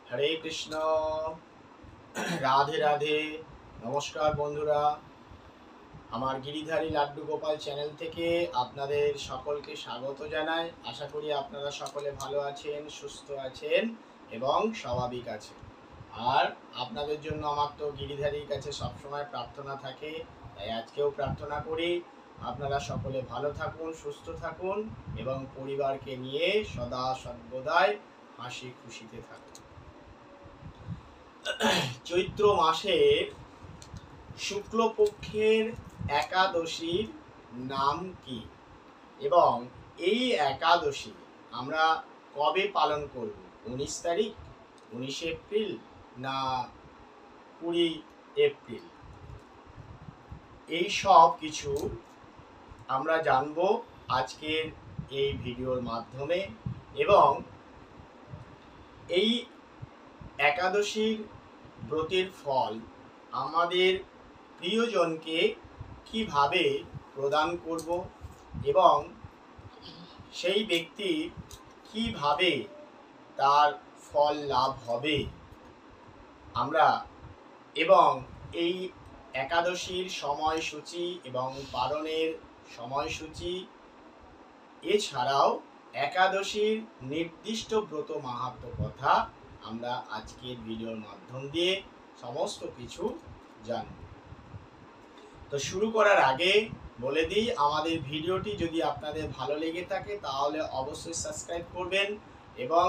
হরে কৃষ্ণ, রাধে রাধে। নমস্কার বন্ধুরা, আমার গিরিধারী লাড্ডু গোপাল চ্যানেল থেকে আপনাদের সকলকে স্বাগত জানাই। আশা করি আপনারা সকলে ভালো আছেন, সুস্থ আছেন এবং স্বাভাবিক আছেন। আর আপনাদের জন্য আমার তো গিরিধারীর কাছে সবসময় প্রার্থনা থাকে, তাই আজকেও প্রার্থনা করি আপনারা সকলে ভালো থাকুন, সুস্থ থাকুন এবং পরিবারকে নিয়ে সদা সর্বদাই হাসি খুশিতে থাকুন। চৈত্র মাসের শুক্লপক্ষের একাদশীর নাম কি এবং এই একাদশী আমরা কবে পালন করব? 19 তারিখ, 19 এপ্রিল না 20 এপ্রিল? এই সব কিছু আমরা জানব আজকের এই ভিডিওর মাধ্যমে। এবং এই একাদশীর ব্রতের ফল আমাদের প্রিয়জনকে কিভাবে প্রদান করব এবং সেই ব্যক্তি কিভাবে তার ফল লাভ হবে আমরা, এবং এই একাদশীর সময়সূচি এবং পালনের সময়সূচি, এছাড়াও একাদশীর নির্দিষ্ট ব্রত মাহাত্ম্য কথা আমরা আজকের ভিডিওর মাধ্যম দিয়ে সমস্ত কিছু জানব। তো শুরু করার আগে বলে দিই, আমাদের ভিডিওটি যদি আপনাদের ভালো লেগে থাকে তাহলে অবশ্যই সাবস্ক্রাইব করবেন এবং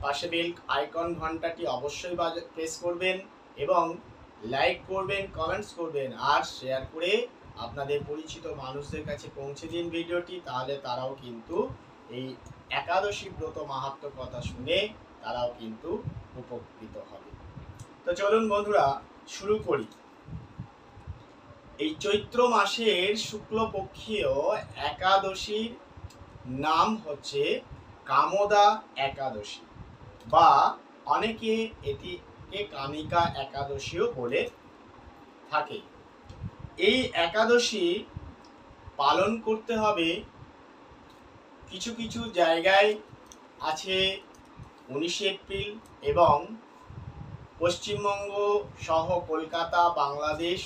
পাশে বেল আইকন ঘন্টাটি অবশ্যই প্রেস করবেন এবং লাইক করবেন, কমেন্টস করবেন আর শেয়ার করে আপনাদের পরিচিত মানুষদের কাছে পৌঁছে দিন ভিডিওটি। তাহলে তারাও কিন্তু এই একাদশী ব্রত মাহাত্ম্য কথা শুনে তারাও কিন্তু উপকৃত হবে। তো চলুন বন্ধুরা শুরু করি। এই চৈত্র মাসের শুক্লপক্ষীয় একাদশীর নাম হচ্ছে কামদা একাদশী, বা অনেকে এটিকে কামিকা একাদশীও বলে থাকে। এই একাদশী পালন করতে হবে, কিছু কিছু জায়গায় আছে 19 এপ্রিল এবং পশ্চিমবঙ্গ সহ কলকাতা, বাংলাদেশ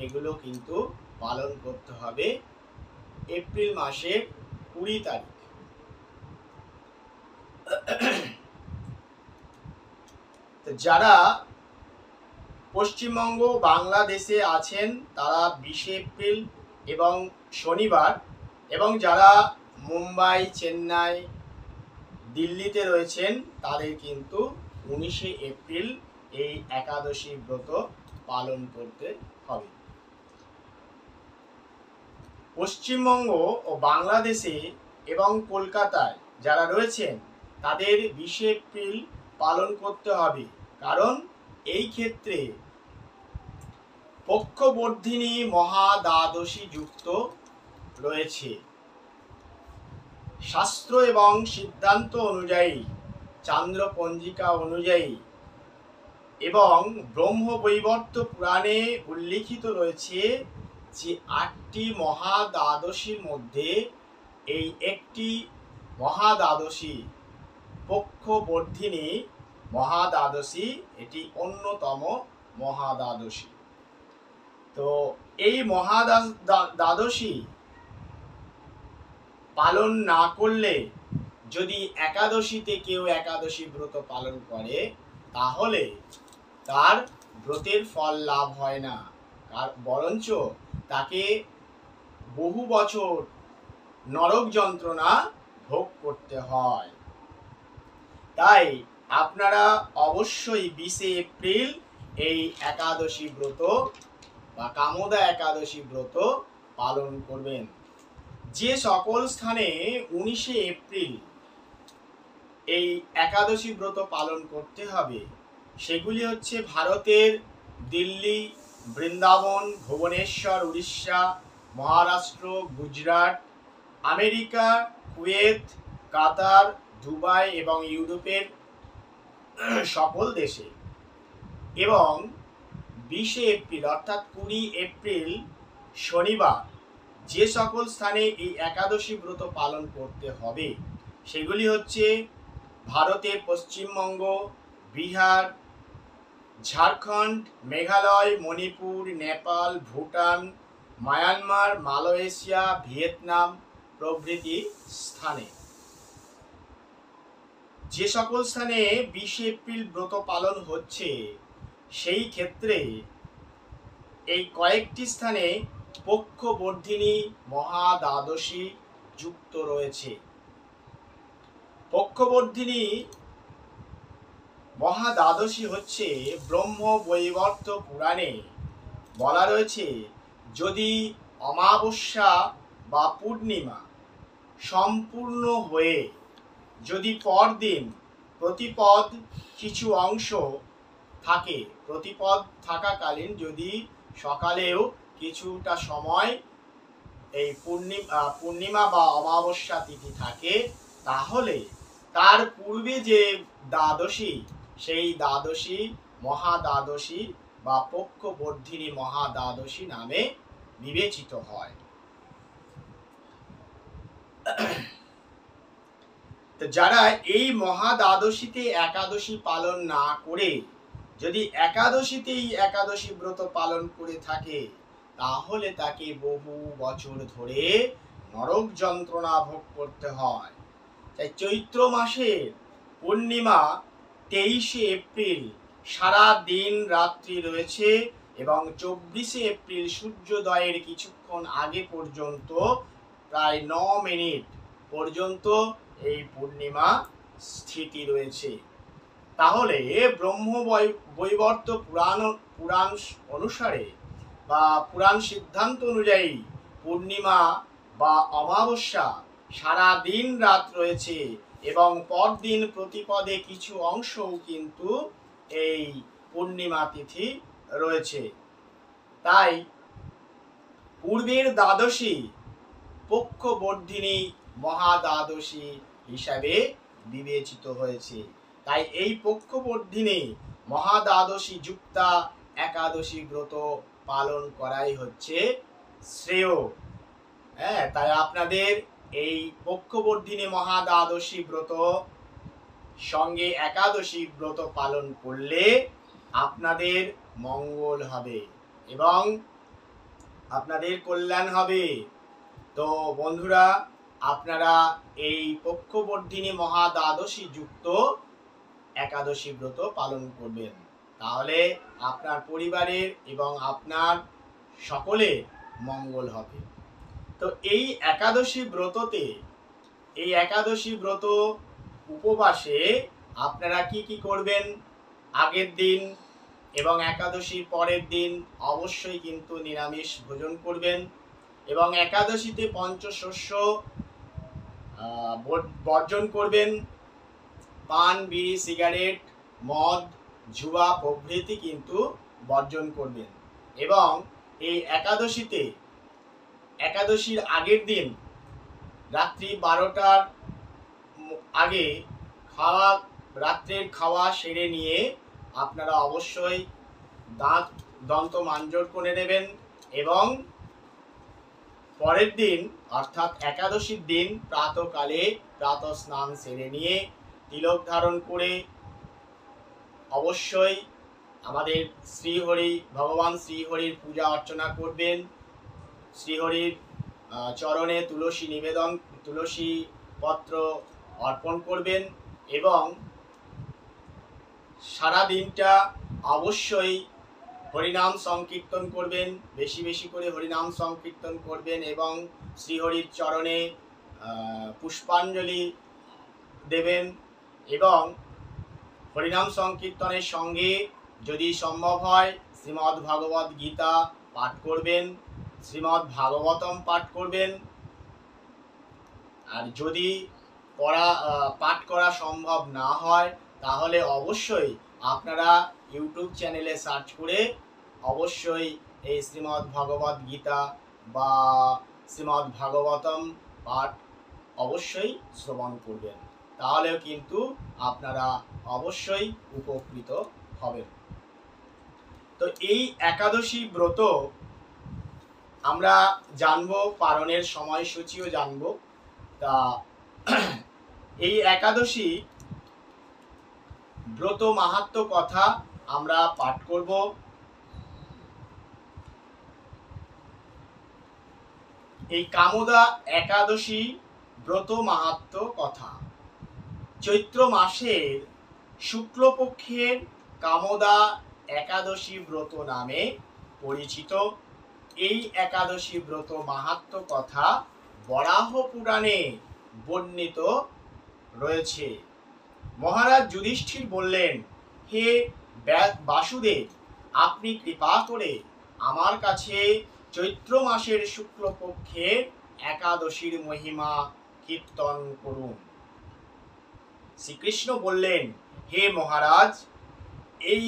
এগুলো কিন্তু পালন করতে হবে এপ্রিল মাসের 20 তারিখ। যারা পশ্চিমবঙ্গ বাংলাদেশে আছেন তারা 20 এপ্রিল এবং শনিবার, এবং যারা মুম্বাই, চেন্নাই, দিল্লিতে রয়েছেন তাদের কিন্তু 19 এপ্রিল এই একাদশী ব্রত পালন করতে হবে। পশ্চিমবঙ্গ ও বাংলাদেশে এবং কলকাতায় যারা রয়েছেন তাদের 20 এপ্রিল পালন করতে হবে, কারণ এই ক্ষেত্রে পক্ষবর্ধিনী মহাদ্বাদশী যুক্ত রয়েছে। শাস্ত্র এবং সিদ্ধান্ত অনুযায়ী, চান্দ্র পঞ্জিকা অনুযায়ী এবং ব্রহ্মবৈবর্ত পুরাণে উল্লিখিত রয়েছে যে 8টি মহাদ্বাদশীর মধ্যে এই একটি মহাদ্বাদশী, পক্ষবর্ধিনী মহাদ্বাদশী, এটি অন্যতম মহাদ্বাদশী। তো এই মহাদ্বাদশী পালন না করলে, যদি একাদশীতে কেউ একাদশী ব্রত পালন করে তাহলে তার ব্রতের ফল লাভ হয় না, বরঞ্চ তাকে বহু বছর নরক যন্ত্রণা ভোগ করতে হয়। তাই আপনারা অবশ্যই 20 এপ্রিল এই একাদশী ব্রত বা কামদা একাদশী ব্রত পালন করবেন। যে সকল স্থানে 19 এপ্রিল এই একাদশী ব্রত পালন করতে হবে সেগুলি হচ্ছে ভারতের দিল্লি, বৃন্দাবন, ভুবনেশ্বর, উড়িষ্যা, মহারাষ্ট্র, গুজরাট, আমেরিকা, কুয়েত, কাতার, দুবাই এবং ইউরোপের সকল দেশে। এবং 20 এপ্রিল অর্থাৎ 20 এপ্রিল শনিবার যে সকল স্থানে এই একাদশী ব্রত পালন করতে হবে সেগুলি হচ্ছে ভারতের Paschimbanga, Bihar, Jharkhand, Meghalaya, Manipur, Nepal, Bhutan, Myanmar, Malaysia, Vietnam প্রভৃতি স্থানে। যে সকল স্থানে 20 এপ্রিল ব্রত পালন হচ্ছে সেই ক্ষেত্রে এই কয়েকটি স্থানে পক্ষবর্ধিনী মহা দ্বাদশী যুক্ত রয়েছে। পক্ষবর্ধিনী মহা দ্বাদশী হচ্ছে ব্রহ্ম বৈবর্ত পুরাণে বলা রয়েছে, যদি অমাবস্যা বা পূর্ণিমা সম্পূর্ণ হয়ে যদি পরদিন প্রতিপদ কিছু অংশ থাকে, প্রতিপদ থাকাকালীন যদি সকালেও কিছুটা সময় এই পূর্ণিমা বা অমাবস্যা তিথি থাকে, তাহলে তার পূর্বে যে দ্বাদশী সেই দ্বাদশী মহা দ্বাদশী বা পক্ষবর্ধিনী মহা দ্বাদশী নামে বিবেচিত হয়। তো যারা এই মহা দ্বাদশীতে একাদশী পালন না করে যদি একাদশীতেই একাদশী ব্রত পালন করে থাকে, তাহলে তাকে বহু বছর ধরে নরক যন্ত্রণা ভোগ করতে হয়। তাই চৈত্র মাসের পূর্ণিমা 23 এপ্রিল সারা দিন রাত্রি রয়েছে এবং 24 এপ্রিল সূর্যোদয়ের কিছুক্ষণ আগে পর্যন্ত প্রায় 9 মিনিট পর্যন্ত এই পূর্ণিমা স্থিতি রয়েছে। তাহলে ব্রহ্ম বৈবর্ত পুরাণ অনুসারে বা পুরাণ সিদ্ধান্ত অনুযায়ী পূর্ণিমা বা অমাবস্যা সারা দিন রাত রয়েছে এবং পরদিন প্রতিপদে কিছু অংশও কিন্তু এই পূর্ণিমা তিথি রয়েছে। তাই পূর্বের দ্বাদশী পক্ষবর্ধিনী মহা দ্বাদশী হিসাবে বিবেচিত হয়েছে। তাই এই পক্ষবর্ধিনী মহা দ্বাদশী যুক্তা একাদশী ব্রত পালন করাই হচ্ছে শ্রেয়। তাই আপনাদের এই পক্ষবর্ধিনী মহা দ্বাদশী ব্রত সঙ্গে একাদশী ব্রত পালন করলে আপনাদের মঙ্গল হবে এবং আপনাদের কল্যাণ হবে। তো বন্ধুরা, আপনারা এই পক্ষবর্ধিনী মহা দ্বাদশী যুক্ত একাদশী ব্রত পালন করবেন, তাহলে আপনার পরিবারের এবং আপনার সকলের মঙ্গল হবে। তো এই একাদশী ব্রততে, এই একাদশী ব্রত উপবাসে আপনারা কি কি করবেন? আগের দিন এবং একাদশীর পরের দিন অবশ্যই কিন্তু নিরামিষ ভোজন করবেন এবং একাদশীতে পঞ্চশস্য বর্জন করবেন। পান, বিড়ি, সিগারেট, মদ, জুয়া প্রভৃতি কিন্তু বর্জন করবেন এবং এই একাদশীতে, একাদশীর আগের দিন রাত্রি 12টার আগে রাত্রের খাওয়া সেরে নিয়ে আপনারা অবশ্যই দন্ত মাঞ্জন করে নেবেন এবং পরের দিন অর্থাৎ একাদশীর দিন প্রাতকালে প্রাতঃ স্নান সেরে নিয়ে তিলক ধারণ করে অবশ্যই আমাদের শ্রীহরি, ভগবান শ্রীহরির পূজা অর্চনা করবেন। শ্রীহরির চরণে তুলসী পত্র অর্পণ করবেন এবং সারা দিনটা অবশ্যই হরিনাম সংকীর্তন করবেন, বেশি বেশি করে হরিনাম সংকীর্তন করবেন এবং শ্রীহরির চরণে পুষ্পাঞ্জলি দেবেন এবং হরিনাম সংকীর্তনের সঙ্গে যদি সম্ভব হয় শ্রীমদ্ ভাগবত গীতা পাঠ করবেন, শ্রীমদ্ ভাগবতম পাঠ করবেন। আর যদি পাঠ করা সম্ভব না হয় তাহলে অবশ্যই আপনারা ইউটিউব চ্যানেলে সার্চ করে অবশ্যই এই শ্রীমদ্ ভগবত গীতা বা শ্রীমদ্ ভাগবতম পাঠ অবশ্যই শ্রবণ করবেন, তাহলেও কিন্তু আপনারা অবশ্যই উপকৃত হবেন। তো এই একাদশী ব্রত আমরা জানবো, পালনের সময়সূচিও জানবো। তা এই একাদশী ব্রত মাহাত্ম্য কথা আমরা পাঠ করব। এই কামোদা একাদশী ব্রত মাহাত্ম্য কথা চৈত্র মাসের শুক্লপক্ষের কামোদা একাদশী ব্রত নামে পরিচিত। এই একাদশী ব্রত মাহাত্ম্য কথা বরাহ পুরাণে বর্ণিত রয়েছে। মহারাজ যুধিষ্ঠির বললেন, হে বাসুদেব, আপনি কৃপা করে আমার কাছে চৈত্র মাসের শুক্লপক্ষের একাদশীর মহিমা কীর্তন করুন। শ্রীকৃষ্ণ বললেন, হে মহারাজ, এই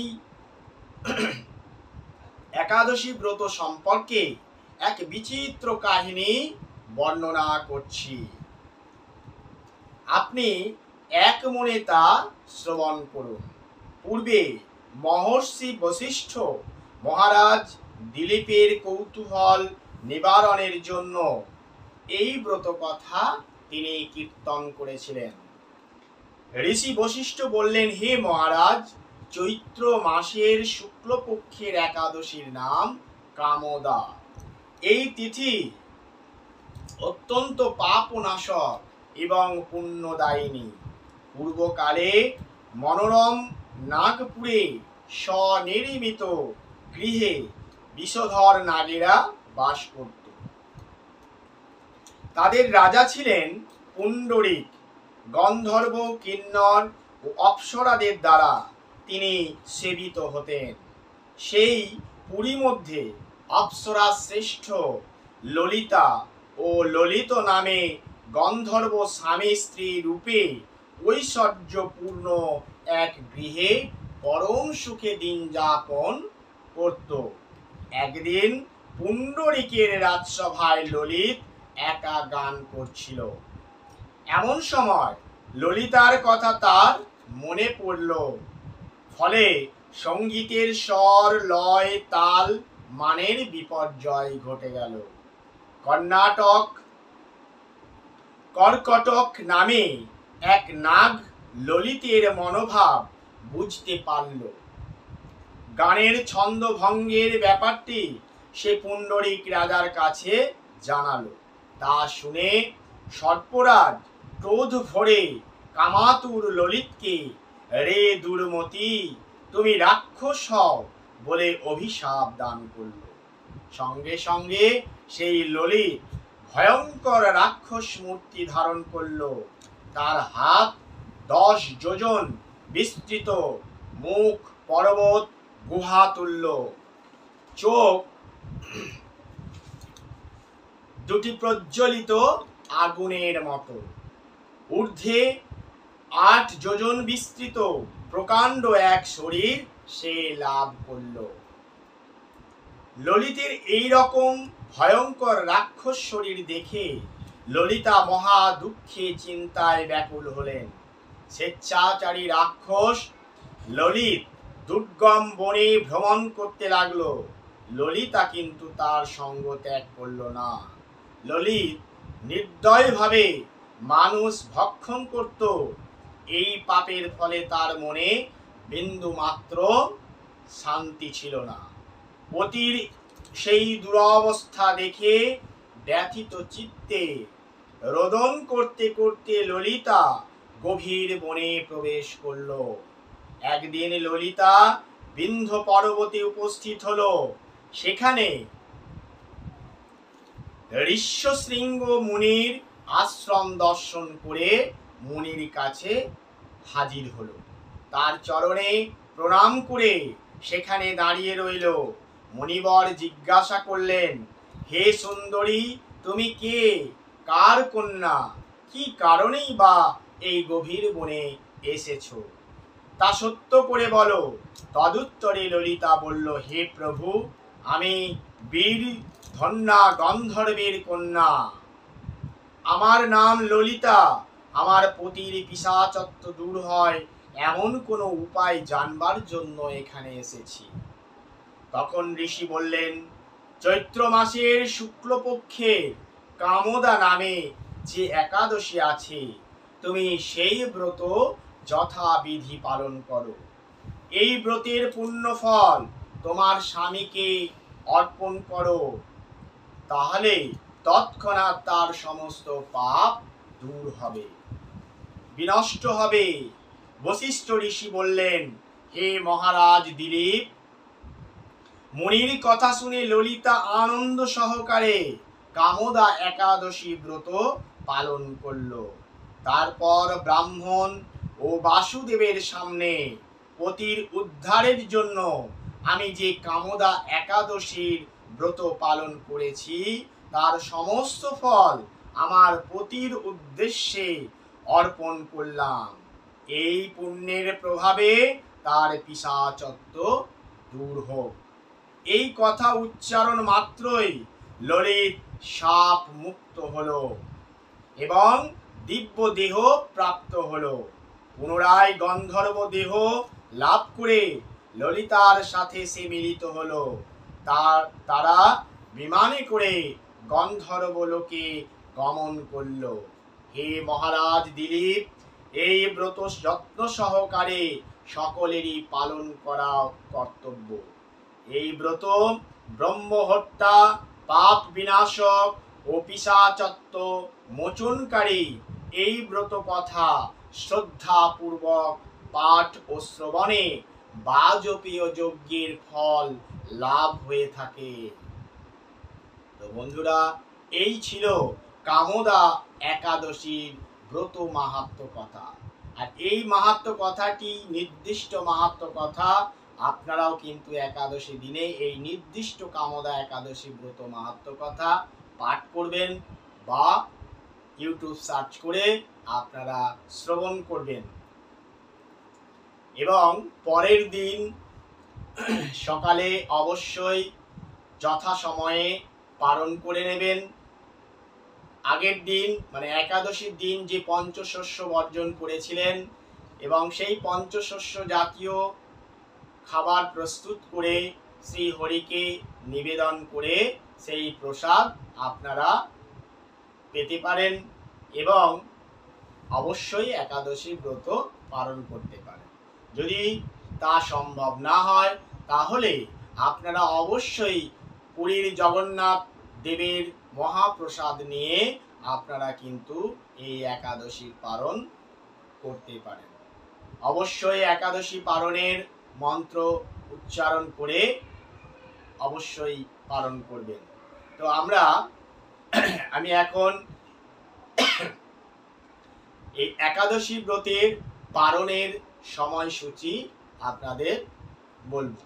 একাদশী ব্রত সম্পর্কে এক বিচিত্র কাহিনী বর্ণনা করছি। আপনি এক মনে তা শ্রবণ করুন। পূর্বে মহর্ষি বশিষ্ঠ মহারাজ দিলীপের কৌতূহল নিবারণের জন্য এই ব্রত কথা তিনি কীর্তন করেছিলেন। ঋষি বশিষ্ঠ বললেন, হে মহারাজ, চৈত্র মাসের শুক্লপক্ষের একাদশীর নাম কামোদা। এই তিথি অত্যন্ত পাপনাশক এবং পুণ্যদায়িনী। পূর্বকালে মনোরম নাগপুরে স্বনির্মিত গৃহে বিষধর নাগেরা বাস করত। তাদের রাজা ছিলেন পুণ্ডরিক। গন্ধর্ব, কিন্নর ও অপ্সরাদের দ্বারা তিনি সেবিত হতেন। সেই পুরী মধ্যে অপ্সরা শ্রেষ্ঠ ললিতা ও ললিত নামে গন্ধর্ব স্বামী স্ত্রী রূপে ঐশ্বর্যপূর্ণ এক গৃহে পরম সুখে দিন যাপন করত। একদিন পুণ্ডরিকের রাজসভায় ললিত একা গান করছিল। এমন সময় ললিতার কথা তার মনে পড়ল। ফলে সঙ্গীতের স্বর, লয়, তাল, মানের বিপর্যয় ঘটে গেল। কর্কটক নামে এক নাগ ললিতের মনোভাব বুঝতে পারল। গানের ছন্দভঙ্গের ব্যাপারটি সে পুণ্ডরিক রাজার কাছে জানালো। তা শুনে সর্পরাজ ক্রোধ ভরে কামাতুর ললিতকে, রে দুর্মতি, তুমি রাক্ষস হও বলে অভিশাপ দান করল। সঙ্গে সঙ্গে সেই ললিত ভয়ঙ্কর রাক্ষস মূর্তি ধারণ করল। তার হাত 10 যোজন বিস্তৃত, মুখ পর্বত গুহা তুল্য, চোখ দুটি প্রজ্বলিত আগুনের মতো, ঊর্ধ্বে 8 যোজন বিস্তৃত প্রকাণ্ড এক শরীর সে লাভ করল। ললিতের এই রকম ভয়ঙ্কর রাক্ষস শরীর দেখে ললিতা মহা দুঃখে চিন্তায় ব্যাকুল হলেন। স্বেচ্ছাচারী রাক্ষস ললিত দুর্গম বনে ভ্রমণ করতে লাগলো। ললিতা কিন্তু তার সঙ্গ ত্যাগ করল না। ললিত নির্দয়ভাবে মানুষ ভক্ষণ করত। এই পাপের ফলে তার মনে বিন্দু মাত্র শান্তি ছিল না। পতির সেই দুরবস্থা দেখে ব্যথিত চিত্তে রোদন করতে করতে ললিতা গভীর বনে প্রবেশ করল। একদিন ললিতা বিন্ধ্য পর্বতে উপস্থিত হলো। সেখানে ঋষ্যশৃঙ্গ মুনির আশ্রম দর্শন করে মুনির কাছে হাজির হলো। তার চরণে প্রণাম করে সেখানে দাঁড়িয়ে রইল। মুনিবর জিজ্ঞাসা করলেন, হে সুন্দরী, তুমি কে, কার কন্যা, কি কারণেই বা এই গভীর বনে এসেছো, তা সত্য করে বলো। তদুত্তরে ললিতা বলল, হে প্রভু, আমি বীর ধন্যা গন্ধর্বের কন্যা। আমার নাম ললিতা। আমার পতির পিশাচত্ব দূর হয় এমন কোনো উপায় জানবার জন্য এখানে এসেছি। তখন ঋষি বললেন, চৈত্র মাসের শুক্লপক্ষে কামোদা নামে যে একাদশী আছে, তুমি সেই ব্রত যথাবিধি পালন করো। এই ব্রতের পুণ্য ফল তোমার স্বামীকে অর্পণ করো, তাহলে তৎক্ষণাৎ তার সমস্ত পাপ দূর হবে, বিনষ্ট হবে। বশিষ্ঠ ঋষি বললেন, হে মহারাজ দিলীপ, মুনির কথা শুনে ললিতা আনন্দ সহকারে কামদা একাদশী ব্রত পালন করল। তারপর ব্রাহ্মণ ও বাসুদেবের সামনে পতির উদ্ধারের জন্য আমি যে কামদা একাদশীর ব্রত পালন করেছি তার সমস্ত ফল আমার পতির উদ্দেশ্যে অর্পণ করলাম। এই পুণ্যের প্রভাবে তার পিশাচত্ব দূর হোক। এই কথা উচ্চারণ মাত্রই ললিত শাপ মুক্ত হলো এবং দিব্য দেহ প্রাপ্ত হলো। পুনরায় গন্ধর্ব দেহ লাভ করে ললিতার সাথে সে মিলিত হলো। তারা বিমানে করে গন্ধর্ব লোকে গমন করল। হে মহারাজ দিলীপ, এই ব্রত যত্ন সহকারে সকলেরই পালন করা কর্তব্য। এই ব্রত ব্রহ্মহত্যা, পাপ বিনাশক ও পিশাচত্ব মোচনকারী। এই ব্রত কথা শ্রদ্ধাপূর্বক পাঠ ও শ্রবণে বাজপেয় যজ্ঞের ফল লাভ হয়ে থাকে। তো বন্ধুরা, এই ছিল কামদা একাদশীর ব্রত মাহাত্ম্য কথা। আর এই মাহাত্ম্য কথাটি নির্দিষ্ট মাহাত্ম্য কথা। আপনারাও কিন্তু একাদশী দিনে এই নির্দিষ্ট কামদা একাদশী ব্রত মাহাত্ম্য কথা পাঠ করবেন বা ইউটিউব সার্চ করে আপনারা শ্রবণ করবেন এবং পরের দিন সকালে অবশ্যই যথাসময়ে পালন করে নেবেন। আগের দিন মানে একাদশীর দিন যে পঞ্চশস্য বর্জন করেছিলেন এবং সেই পঞ্চশস্য জাতীয় খাবার প্রস্তুত করে শ্রী হরিকে নিবেদন করে সেই প্রসাদ আপনারা পেতে পারেন এবং অবশ্যই একাদশী ব্রত পালন করতে পারেন। যদি তা সম্ভব না হয় তাহলে আপনারা অবশ্যই পুরীর জগন্নাথ দেবের মহাপ্রসাদ নিয়ে আপনারা কিন্তু এই একাদশী পালন করতে পারেন। অবশ্যই একাদশী পালনের মন্ত্র উচ্চারণ করে অবশ্যই পালন করবেন। তো আমি এখন এই একাদশী ব্রতের পালনের সময়সূচি আপনাদের বলবো।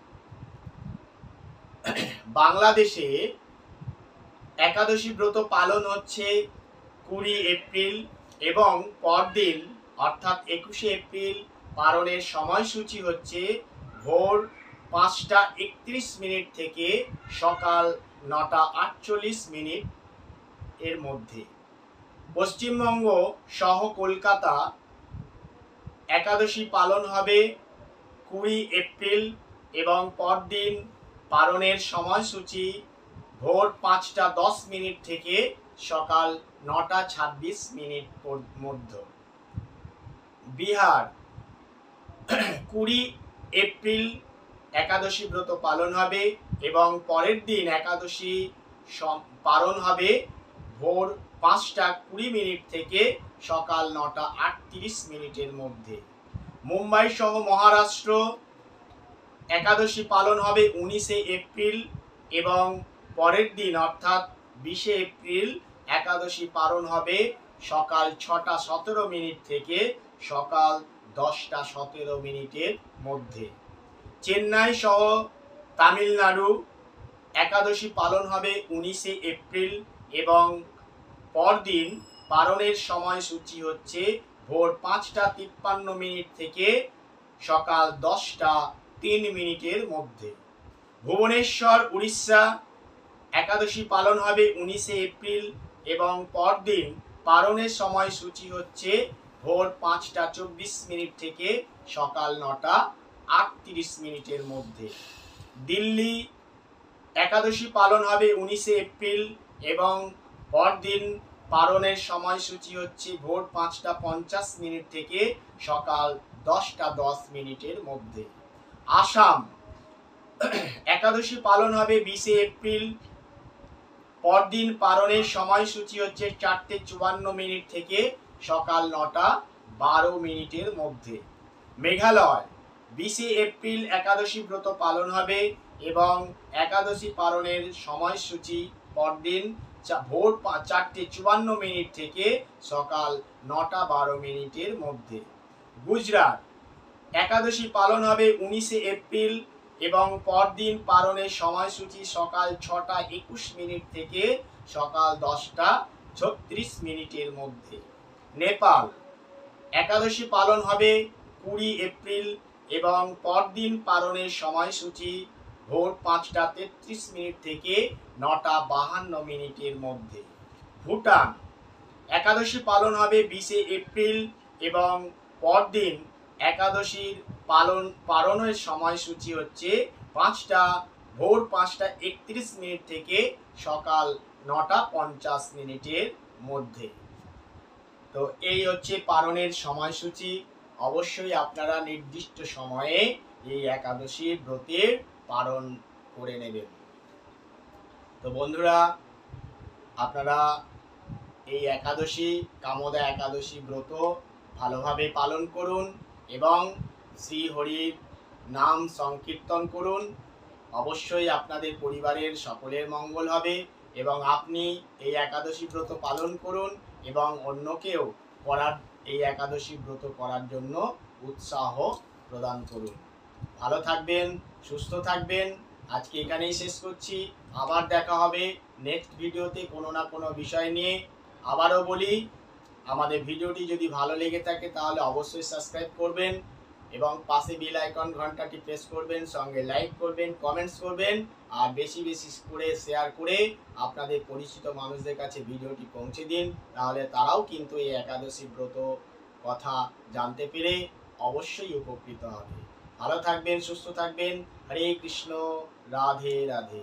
বাংলাদেশে একাদশী ব্রত পালন হচ্ছে 20 এপ্রিল এবং পরদিন অর্থাৎ 21শে এপ্রিল পালনের সময়সূচি হচ্ছে ভোর 5:31 থেকে সকাল 9:48 এর মধ্যে। পশ্চিমবঙ্গ সহ কলকাতা একাদশী পালন হবে 20 এপ্রিল এবং পরদিন পালনের সময়সূচি ভোর 5:10 থেকে সকাল 9:26 মধ্যে। বিহার 20 এপ্রিল একাদশী ব্রত পালন হবে এবং পরের দিন একাদশী পালন হবে ভোর 5:20 থেকে সকাল 9:38 মধ্যে। মুম্বাই সহ মহারাষ্ট্র একাদশী পালন হবে 19শে এপ্রিল এবং পরের দিন অর্থাৎ 20শে এপ্রিল একাদশী পালন হবে সকাল 6:17 থেকে সকাল 10:17 মধ্যে। চেন্নাই সহ তামিলনাড়ু একাদশী পালন হবে 19শে এপ্রিল এবং পরদিন পালনের সময়সূচি হচ্ছে ভোর 5:53 থেকে সকাল 10:03 মধ্যে। ভুবনেশ্বর উড়িষ্যা একাদশী পালন হবে 19শে এপ্রিল এবং পরদিন পালনের সময়সূচি হচ্ছে ভোর 5:24 থেকে সকাল 9:38 মধ্যে। দিল্লি একাদশী পালন হবে 19শে এপ্রিল এবং পরদিন পালনের সময়সূচি হচ্ছে ভোর 5:50 থেকে সকাল 10:10 মধ্যে। আসাম একাদশী পালন হবে 20 এপ্রিল। পরদিন পালনের সময়সূচি হচ্ছে 4:54 থেকে সকাল 9:12 মধ্যে। মেঘালয় 20 এপ্রিল একাদশী ব্রত পালন হবে এবং একাদশী পালনের সময়সূচি পরদিন ভোর 4:54 থেকে সকাল 9:12 মধ্যে। গুজরাট একাদশী পালন হবে 19 এপ্রিল এবং পরদিন পালনের সময়সূচি সকাল 6:21 থেকে সকাল 10:36 মধ্যে। নেপাল একাদশী পালন হবে 20 এপ্রিল এবং পরদিন পালনের সময়সূচি ভোর 5:33 থেকে 9:52 মধ্যে। ভুটান একাদশী পালন হবে 20 এপ্রিল এবং পরদিন একাদশীর পালনের সময়সূচি হচ্ছে ভোর 5:31 থেকে সকাল 9:50 মধ্যে। তো এই হচ্ছে পালনের সময়সূচি। অবশ্যই আপনারা নির্দিষ্ট সময়ে এই একাদশীর ব্রতের পালন করে নেবেন। তো বন্ধুরা, আপনারা এই একাদশী কামদা একাদশী ব্রত ভালোভাবে পালন করুন এবং শ্রী হরির নাম সংকীর্তন করুন। অবশ্যই আপনাদের পরিবারের সকলের মঙ্গল হবে এবং আপনি এই একাদশী ব্রত পালন করুন এবং অন্যকেও এই একাদশী ব্রত করার জন্য উৎসাহ প্রদান করুন। ভালো থাকবেন, সুস্থ থাকবেন। আজকে এখানেই শেষ করছি। আবার দেখা হবে নেক্সট ভিডিওতে কোনো না কোনো বিষয় নিয়ে। আবারও বলি, আমাদের ভিডিওটি যদি ভালো লেগে থাকে তাহলে অবশ্যই সাবস্ক্রাইব করবেন এবং পাশে বেল আইকন ঘন্টাটি প্রেস করবেন, সঙ্গে লাইক করবেন, কমেন্টস করবেন আর বেশি বেশি করে শেয়ার করে আপনাদের পরিচিত মানুষদের কাছে ভিডিওটি পৌঁছে দিন। তাহলে তারাও কিন্তু এই একাদশী ব্রত কথা জানতে পেরে অবশ্যই উপকৃত হবে। ভালো থাকবেন, সুস্থ থাকবেন। হরে কৃষ্ণ, রাধে রাধে।